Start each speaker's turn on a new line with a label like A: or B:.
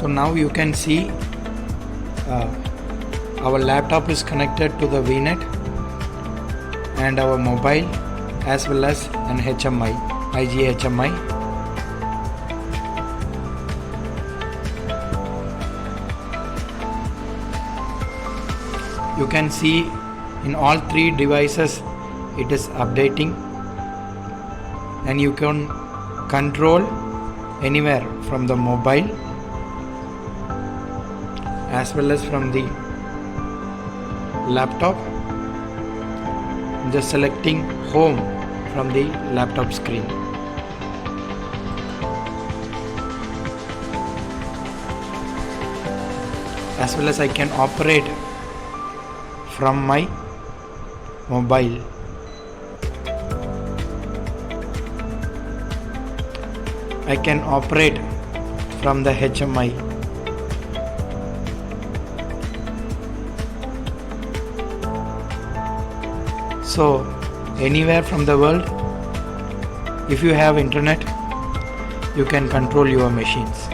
A: So now you can see our laptop is connected to the VNet and our mobile as well as an HMI, IGHMI. You can see in all three devices it is updating, and you can control anywhere from the mobile as well as from the laptop. Just selecting home from the laptop screen. As well as I can operate from my mobile. I can operate from the HMI. So anywhere from the world, if you have internet, you can control your machines.